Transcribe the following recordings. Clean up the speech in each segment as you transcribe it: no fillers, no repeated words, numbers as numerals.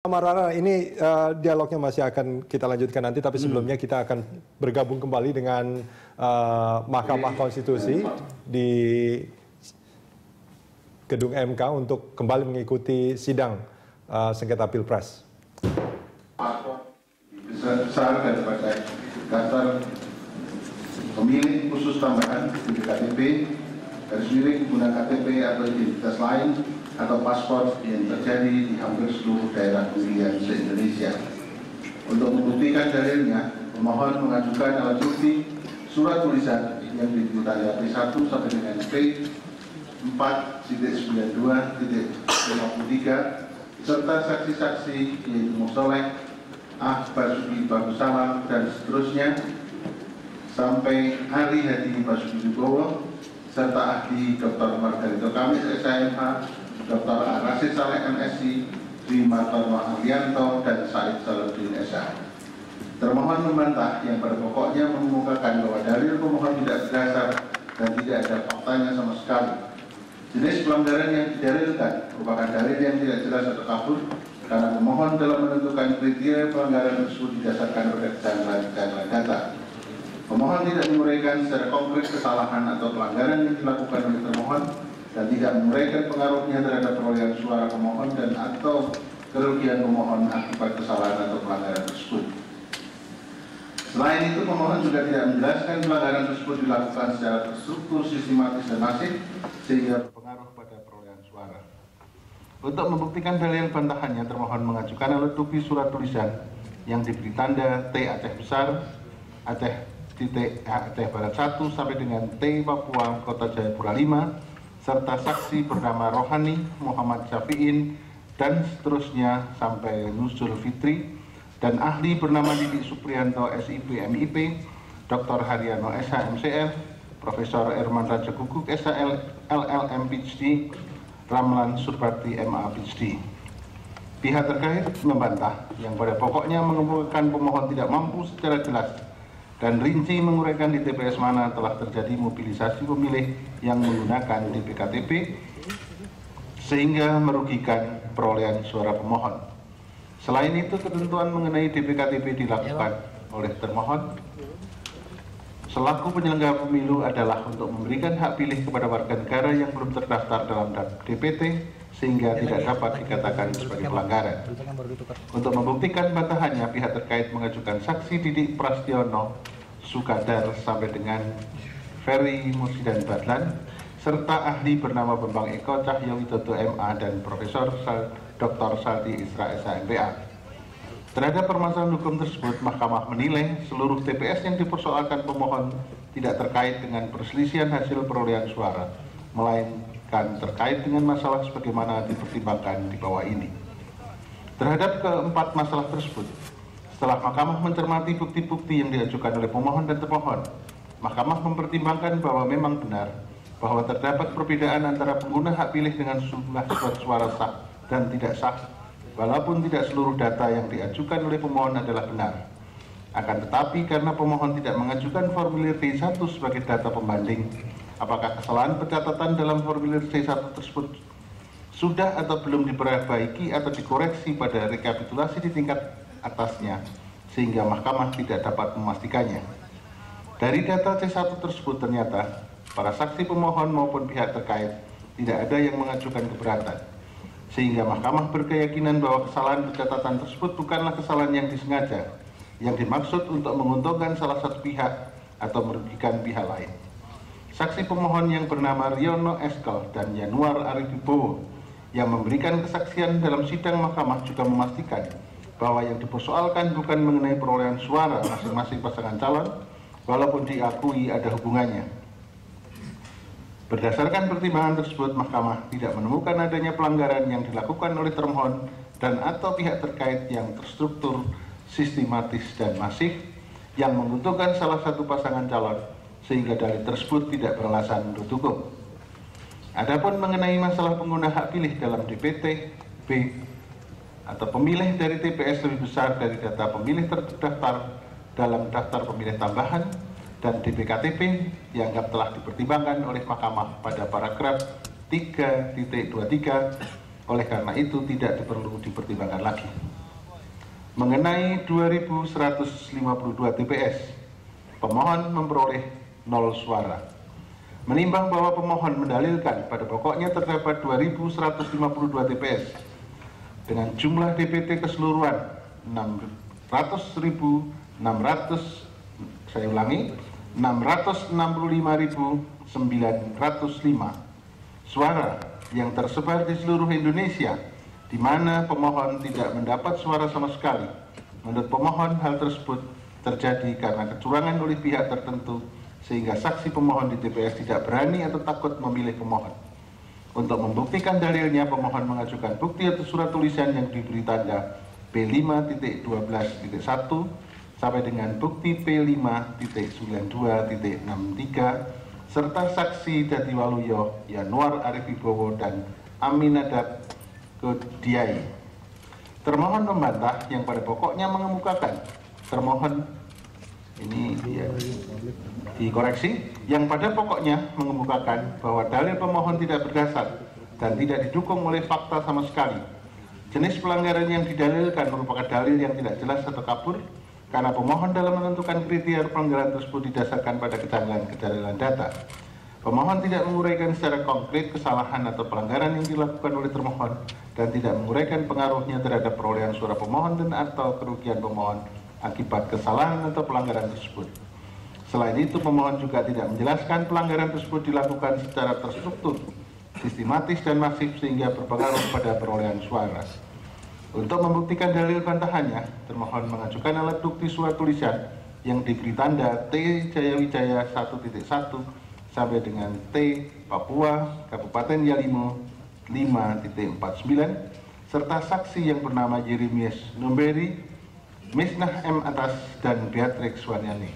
Marara, ini dialognya masih akan kita lanjutkan nanti, tapi sebelumnya kita akan bergabung kembali dengan Mahkamah Konstitusi di gedung MK untuk kembali mengikuti sidang sengketa Pilpres. Besar daripada daftar pemilih khusus tambahan di KTP, garis miring guna KTP atau identitas lain atau paspor yang terjadi di hampir seluruh daerah pemilihan se-Indonesia. Untuk membuktikan dalilnya, pemohon mengajukan alat bukti surat tulisan yang ditandai P1 sampai dengan P4.92.53 serta saksi-saksi yaitu Mosoleh, Basuki Bagusalam dan seterusnya sampai Ari Hadi Basuki Wibowo serta ahli Dr. Margarito Kamis SMH, Dr. Rasid Saleh MSc, Dwi Martono Arianto, dan Said Salahuddin SH. Termohon membantah yang pada pokoknya mengemukakan bahwa dalil pemohon tidak berdasar dan tidak ada faktanya sama sekali. Jenis pelanggaran yang didalilkan merupakan dalil yang tidak jelas atau kabur karena pemohon dalam menentukan kriteria pelanggaran tersebut didasarkan pada kejanggalan data. Pemohon tidak menguraikan secara konkret kesalahan atau pelanggaran yang dilakukan oleh termohon dan tidak menguraikan pengaruhnya terhadap perolehan suara pemohon dan atau kerugian pemohon akibat kesalahan atau pelanggaran tersebut. Selain itu, pemohon juga tidak menjelaskan pelanggaran tersebut dilakukan secara terstruktur, sistematis, dan masif sehingga berpengaruh pada perolehan suara. Untuk membuktikan dalil bantahannya, termohon mengajukan alat bukti surat tulisan yang diberi tanda T Aceh Besar, Aceh Barat 1 sampai dengan T Papua Kota Jayapura 5 serta saksi bernama Rohani, Muhammad Syafi'in, dan seterusnya sampai Nuzul Fitri, dan ahli bernama Didik Suprianto SIP MIP, Dr. Haryono SH MCF, Profesor Erman Raja Guguk SH LLM PhD, Ramlan Surbati MA PhD. Pihak terkait membantah yang pada pokoknya mengemukakan pemohon tidak mampu secara jelas dan rinci menguraikan di TPS mana telah terjadi mobilisasi pemilih yang menggunakan DPKTP sehingga merugikan perolehan suara pemohon. Selain itu, ketentuan mengenai DPKTP dilakukan oleh termohon selaku penyelenggara pemilu adalah untuk memberikan hak pilih kepada warga negara yang belum terdaftar dalam DPT sehingga tidak dapat dikatakan sebagai pelanggaran. Untuk membuktikan bantahannya, pihak terkait mengajukan saksi Didik Prastiono Sukadar sampai dengan Ferry Mursidan Badlan serta ahli bernama Bambang Eko Cahyo Widodo MA dan Profesor Dr. Saldi Isra SHMPA. Terhadap permasalahan hukum tersebut, Mahkamah menilai seluruh TPS yang dipersoalkan pemohon tidak terkait dengan perselisihan hasil perolehan suara, melainkan terkait dengan masalah sebagaimana dipertimbangkan di bawah ini. Terhadap keempat masalah tersebut, setelah Mahkamah mencermati bukti-bukti yang diajukan oleh pemohon dan termohon, Mahkamah mempertimbangkan bahwa memang benar bahwa terdapat perbedaan antara pengguna hak pilih dengan jumlah suara sah dan tidak sah, walaupun tidak seluruh data yang diajukan oleh pemohon adalah benar. Akan tetapi karena pemohon tidak mengajukan formulir D1 sebagai data pembanding, apakah kesalahan pencatatan dalam formulir C1 tersebut sudah atau belum diperbaiki atau dikoreksi pada rekapitulasi di tingkat atasnya, sehingga Mahkamah tidak dapat memastikannya. Dari data C1 tersebut ternyata para saksi pemohon maupun pihak terkait tidak ada yang mengajukan keberatan, sehingga Mahkamah berkeyakinan bahwa kesalahan pencatatan tersebut bukanlah kesalahan yang disengaja, yang dimaksud untuk menguntungkan salah satu pihak atau merugikan pihak lain. Saksi pemohon yang bernama Riono Eskel dan Yanuar Arif Wibowo yang memberikan kesaksian dalam sidang Mahkamah juga memastikan bahwa yang dipersoalkan bukan mengenai perolehan suara masing-masing pasangan calon, walaupun diakui ada hubungannya. Berdasarkan pertimbangan tersebut, Mahkamah tidak menemukan adanya pelanggaran yang dilakukan oleh termohon dan atau pihak terkait yang terstruktur, sistematis, dan masif yang menguntungkan salah satu pasangan calon, sehingga dalil tersebut tidak beralasan menurut hukum. Adapun mengenai masalah pengguna hak pilih dalam DPT B atau pemilih dari TPS lebih besar dari data pemilih terdaftar dalam daftar pemilih tambahan dan DPKTP dianggap telah dipertimbangkan oleh Mahkamah pada paragraf 3.23, oleh karena itu tidak perlu dipertimbangkan lagi. mengenai 2152 TPS, pemohon memperoleh 0 suara. Menimbang bahwa pemohon mendalilkan pada pokoknya terdapat 2152 TPS dengan jumlah DPT keseluruhan 665.905 suara yang tersebar di seluruh Indonesia, di mana pemohon tidak mendapat suara sama sekali. Menurut pemohon, hal tersebut terjadi karena kecurangan oleh pihak tertentu, sehingga saksi pemohon di TPS tidak berani atau takut memilih pemohon. Untuk membuktikan dalilnya, pemohon mengajukan bukti atau surat tulisan yang diberi tanda P5.12.1 sampai dengan bukti P5.92.63 serta saksi Dadi Waluyo, Yanuar Arif Wibowo, dan Aminadab Kodiai. Termohon membantah yang pada pokoknya mengemukakan, termohon ini dikoreksi, yang pada pokoknya mengemukakan bahwa dalil pemohon tidak berdasar dan tidak didukung oleh fakta sama sekali. Jenis pelanggaran yang didalilkan merupakan dalil yang tidak jelas atau kabur, karena pemohon dalam menentukan kriteria pelanggaran tersebut didasarkan pada kejanggalan data. Pemohon tidak menguraikan secara konkret kesalahan atau pelanggaran yang dilakukan oleh termohon dan tidak menguraikan pengaruhnya terhadap perolehan suara pemohon dan atau kerugian pemohon akibat kesalahan atau pelanggaran tersebut. Selain itu, pemohon juga tidak menjelaskan pelanggaran tersebut dilakukan secara terstruktur, sistematis dan masif sehingga berpengaruh pada perolehan suara. Untuk membuktikan dalil bantahannya, termohon mengajukan alat bukti surat tulisan yang diberi tanda T Jayawijaya 1.1 sampai dengan T Papua Kabupaten Yalimo 5.49 serta saksi yang bernama Jeremias Nomberi, Misnah M. Atas, dan Beatrix Wanyani.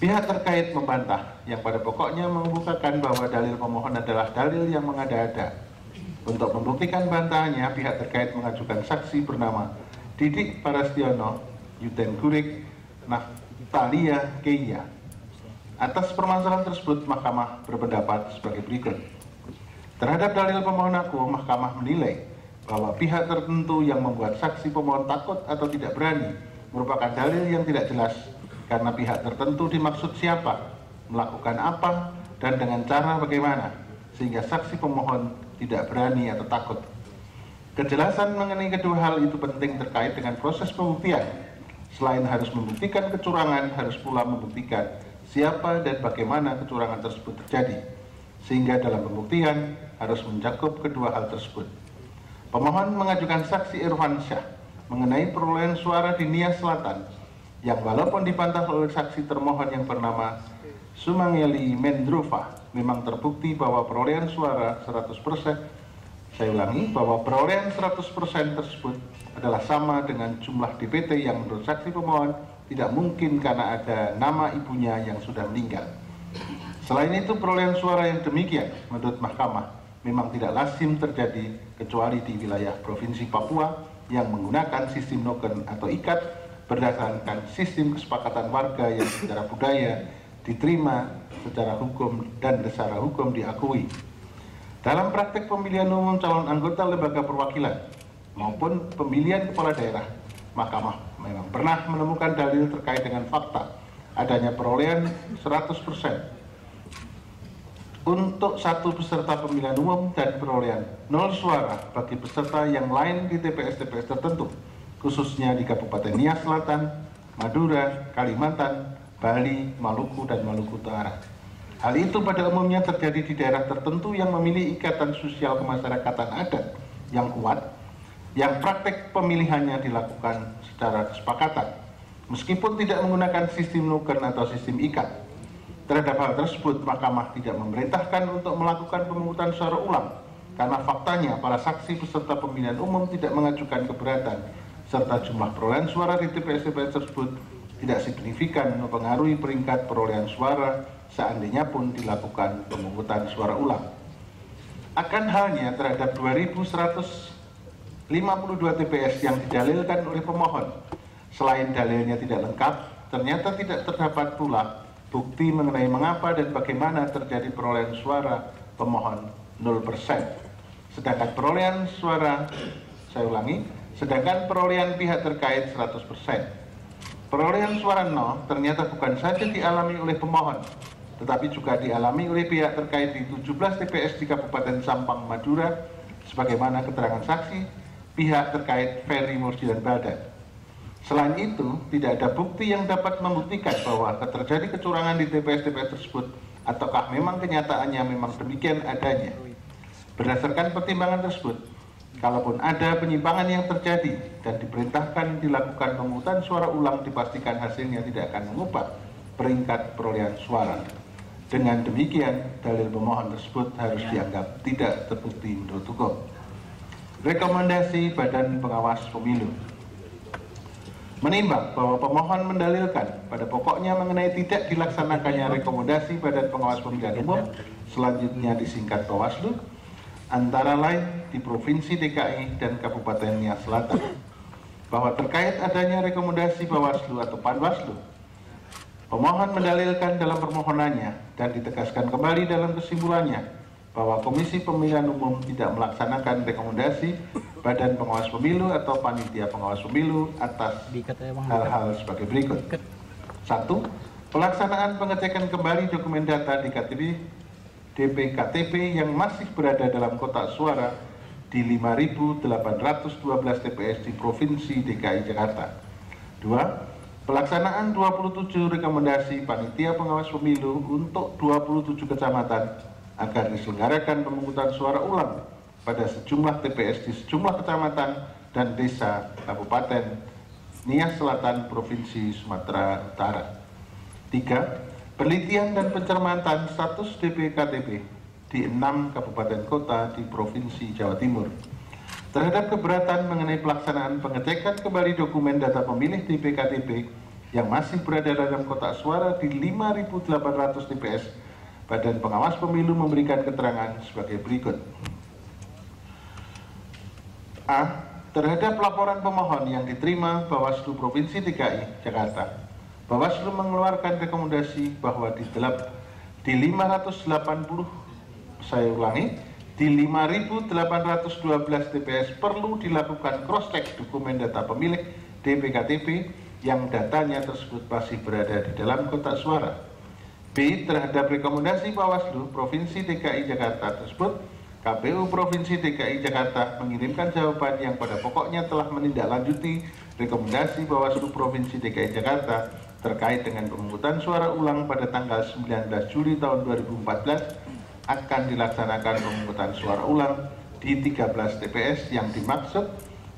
Pihak terkait membantah yang pada pokoknya mengemukakan bahwa dalil pemohon adalah dalil yang mengada-ada. Untuk membuktikan bantahannya, pihak terkait mengajukan saksi bernama Didik Parastiono, Yuten Gurik, Naftalia Keia. Atas permasalahan tersebut, Mahkamah berpendapat sebagai berikut. Terhadap dalil pemohon aku, Mahkamah menilai bahwa pihak tertentu yang membuat saksi pemohon takut atau tidak berani merupakan dalil yang tidak jelas, karena pihak tertentu dimaksud siapa, melakukan apa, dan dengan cara bagaimana, sehingga saksi pemohon tidak berani atau takut. Kejelasan mengenai kedua hal itu penting terkait dengan proses pembuktian. Selain harus membuktikan kecurangan, harus pula membuktikan siapa dan bagaimana kecurangan tersebut terjadi, sehingga dalam pembuktian harus mencakup kedua hal tersebut. Pemohon mengajukan saksi Irfan Syah mengenai perolehan suara di Nias Selatan, yang walaupun dibantah oleh saksi termohon yang bernama Sumangeli Mendrova, memang terbukti bahwa perolehan suara 100%, saya ulangi, bahwa perolehan 100% tersebut adalah sama dengan jumlah DPT yang menurut saksi pemohon tidak mungkin karena ada nama ibunya yang sudah meninggal. Selain itu, perolehan suara yang demikian menurut Mahkamah memang tidak lazim terjadi kecuali di wilayah Provinsi Papua yang menggunakan sistem noken atau ikat berdasarkan sistem kesepakatan warga yang secara budaya diterima secara hukum dan secara hukum diakui. Dalam praktek pemilihan umum calon anggota lembaga perwakilan maupun pemilihan kepala daerah, Mahkamah memang pernah menemukan dalil terkait dengan fakta adanya perolehan 100% untuk satu peserta pemilihan umum dan perolehan 0 suara bagi peserta yang lain di TPS-TPS tertentu, khususnya di Kabupaten Nias Selatan, Madura, Kalimantan, Bali, Maluku, dan Maluku Utara. Hal itu pada umumnya terjadi di daerah tertentu yang memiliki ikatan sosial kemasyarakatan adat yang kuat, yang praktek pemilihannya dilakukan secara kesepakatan, meskipun tidak menggunakan sistem nuken atau sistem ikat. Terhadap hal tersebut, Mahkamah tidak memerintahkan untuk melakukan pemungutan suara ulang, karena faktanya para saksi peserta pemilihan umum tidak mengajukan keberatan, serta jumlah perolehan suara di TPS-TPS tersebut tidak signifikan mempengaruhi peringkat perolehan suara seandainya pun dilakukan pemungutan suara ulang. Akan halnya terhadap 2152 TPS yang didalilkan oleh pemohon, selain dalilnya tidak lengkap, ternyata tidak terdapat pula bukti mengenai mengapa dan bagaimana terjadi perolehan suara pemohon 0%. Sedangkan perolehan suara, saya ulangi, sedangkan perolehan pihak terkait 100%. Perolehan suara nol ternyata bukan saja dialami oleh pemohon, tetapi juga dialami oleh pihak terkait di 17 TPS di Kabupaten Sampang, Madura, sebagaimana keterangan saksi pihak terkait Ferry Mursi dan Badan. Selain itu, tidak ada bukti yang dapat membuktikan bahwa terjadi kecurangan di TPS-TPS tersebut, ataukah memang kenyataannya memang demikian adanya. Berdasarkan pertimbangan tersebut, kalaupun ada penyimpangan yang terjadi dan diperintahkan dilakukan pemungutan suara ulang, dipastikan hasilnya tidak akan mengubah peringkat perolehan suara. Dengan demikian, dalil pemohon tersebut harus dianggap tidak terbukti menurut hukum. Rekomendasi Badan Pengawas Pemilu. Menimbang bahwa pemohon mendalilkan pada pokoknya mengenai tidak dilaksanakannya rekomendasi Badan Pengawas Pemilihan Umum, selanjutnya disingkat Bawaslu, antara lain di Provinsi DKI dan Kabupaten Nias Selatan, bahwa terkait adanya rekomendasi Bawaslu atau Panwaslu, pemohon mendalilkan dalam permohonannya dan ditegaskan kembali dalam kesimpulannya bahwa Komisi Pemilihan Umum tidak melaksanakan rekomendasi Badan Pengawas Pemilu atau Panitia Pengawas Pemilu atas hal-hal sebagai berikut. 1. Pelaksanaan pengecekan kembali dokumen data di DPKTP yang masih berada dalam kotak suara di 5.812 TPS di Provinsi DKI Jakarta. 2. Pelaksanaan 27 rekomendasi Panitia Pengawas Pemilu untuk 27 kecamatan agar diselenggarakan pemungutan suara ulang pada sejumlah TPS di sejumlah kecamatan dan desa Kabupaten Nias Selatan, Provinsi Sumatera Utara. 3. Penelitian dan pencermatan status DPKTP di 6 kabupaten kota di Provinsi Jawa Timur. Terhadap keberatan mengenai pelaksanaan pengecekan kembali dokumen data pemilih DPKTP yang masih berada dalam kotak suara di 5.800 TPS, Badan Pengawas Pemilu memberikan keterangan sebagai berikut. A. Terhadap laporan pemohon yang diterima Bawaslu Provinsi DKI Jakarta, Bawaslu mengeluarkan rekomendasi bahwa di 580, saya ulangi, di 5.812 TPS perlu dilakukan cross-check dokumen data pemilih DPKTP yang datanya tersebut masih berada di dalam kotak suara. B. Terhadap rekomendasi Bawaslu Provinsi DKI Jakarta tersebut, KPU Provinsi DKI Jakarta mengirimkan jawaban yang pada pokoknya telah menindaklanjuti rekomendasi Bawaslu Provinsi DKI Jakarta terkait dengan pemungutan suara ulang pada tanggal 19 Juli tahun 2014 akan dilaksanakan pemungutan suara ulang di 13 TPS yang dimaksud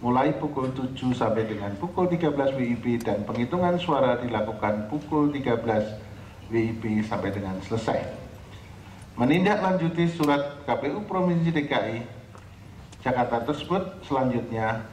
mulai pukul 7 sampai dengan pukul 13 WIB dan penghitungan suara dilakukan pukul 13 WIB sampai dengan selesai. Menindaklanjuti surat KPU Provinsi DKI Jakarta tersebut, selanjutnya